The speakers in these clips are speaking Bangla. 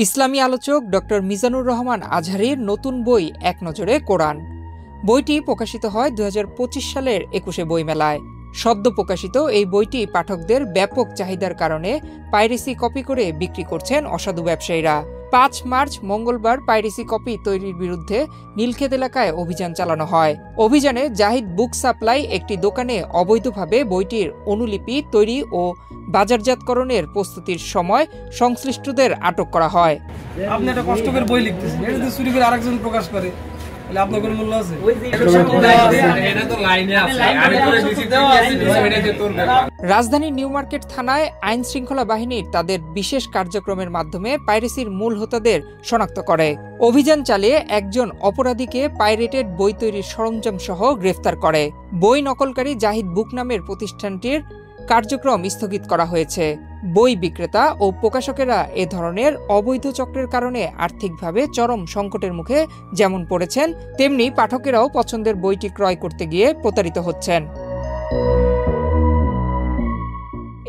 ইসলামী আলোচক ডক্টর মিজানুর রহমান আজহারীর নতুন বই এক নজরে কোরআন। বইটি প্রকাশিত হয় ২০২৫ সালের ২১শে বইমেলায়। সদ্য প্রকাশিত এই বইটি পাঠকদের ব্যাপক চাহিদার কারণে পাইরেসি কপি করে বিক্রি করছেন অসাধু ব্যবসায়ীরা। ৫ মার্চ মঙ্গলবার পাইরেসি কপি তৈরির বিরুদ্ধে নীলক্ষেত এলাকায় অভিযান চালানো হয়। অভিযানে জাহিদ বুক সাপ্লাই একটি দোকানে অবৈধভাবে বইটির অনুলিপি তৈরি ও বাজারজাতকরণের প্রস্তুতির সময় সংশ্লিষ্টদের আটক করা হয়। আপনি একটা কষ্ট করে বই লিখতেছেন, এটা যদি চুরি করে আরেকজন প্রকাশ করে তাহলে আপনার কোনো মূল্য আছে? রাজধানীর নিউ মার্কেট থানায় আইন শৃঙ্খলা বাহিনীর তাদের বিশেষ কার্যক্রমের মাধ্যমে পাইরেসির মূল হোতাদের শনাক্ত করে। অভিযান চালিয়ে একজন অপরাধীকে পাইরেটেড বই তৈরির সরঞ্জাম সহ গ্রেফতার করে। বই নকলকারী জাহিদ বুক নামের প্রতিষ্ঠানটির কার্যক্রম স্থগিত করা হয়েছে। বই বিক্রেতা ও প্রকাশকেরা এ ধরনের অবৈধ চক্রের কারণে আর্থিকভাবে চরম সংকটের মুখে যেমন পড়েছেন, তেমনি পাঠকেরাও পছন্দের বইটি ক্রয় করতে গিয়ে প্রতারিত হচ্ছেন।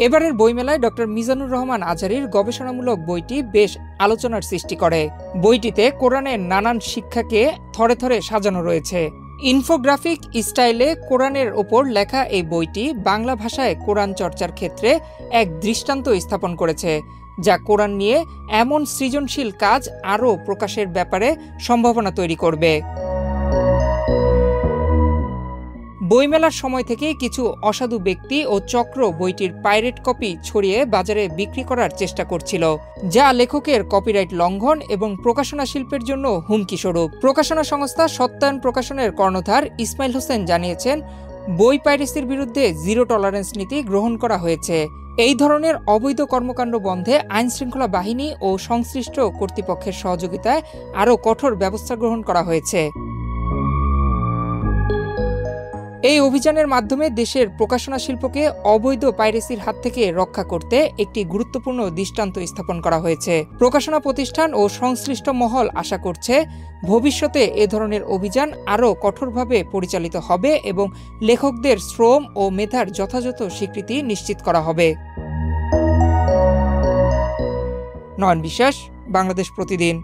এবারের বইমেলায় ডক্টর মিজানুর রহমান আজহারীর গবেষণামূলক বইটি বেশ আলোচনার সৃষ্টি করে। বইটিতে কোরআনের নানান শিক্ষাকে থরে থরে সাজানো রয়েছে। ইনফোগ্রাফিক স্টাইলে কোরআনের ওপর লেখা এই বইটি বাংলা ভাষায় কোরআন চর্চার ক্ষেত্রে এক দৃষ্টান্ত স্থাপন করেছে, যা কোরআন নিয়ে এমন সৃজনশীল কাজ আরও প্রকাশের ব্যাপারে সম্ভাবনা তৈরি করবে। বইমেলার সময় থেকে কিছু অসাধু ব্যক্তি ও চক্র বইটির পাইরেট কপি ছড়িয়ে বাজারে বিক্রি করার চেষ্টা করছিল, যা লেখকের কপিরাইট লঙ্ঘন এবং প্রকাশনা শিল্পের জন্য হুমকি স্বরূপ। প্রকাশনা সংস্থা সত্যায়ন প্রকাশনের কর্ণধার ইসমাইল হোসেন জানিয়েছেন, বই পাইরেসির বিরুদ্ধে জিরো টলারেন্স নীতি গ্রহণ করা হয়েছে। এই ধরনের অবৈধ কর্মকাণ্ড বন্ধে আইন শৃঙ্খলা বাহিনী ও সংশ্লিষ্ট কর্তৃপক্ষের সহযোগিতায় আরও কঠোর ব্যবস্থা গ্রহণ করা হয়েছে। এই অভিযানের মাধ্যমে দেশের প্রকাশনা শিল্পকে অবৈধ পাইরেসির হাত থেকে রক্ষা করতে একটি গুরুত্বপূর্ণ দৃষ্টান্ত স্থাপন করা হয়েছে। প্রকাশনা প্রতিষ্ঠান ও সংশ্লিষ্ট মহল আশা করছে, ভবিষ্যতে এ ধরনের অভিযান আরও কঠোরভাবে পরিচালিত হবে এবং লেখকদের শ্রম ও মেধার যথাযথ স্বীকৃতি নিশ্চিত করা হবে। নয়ন বিশ্বাস, বাংলাদেশ প্রতিদিন।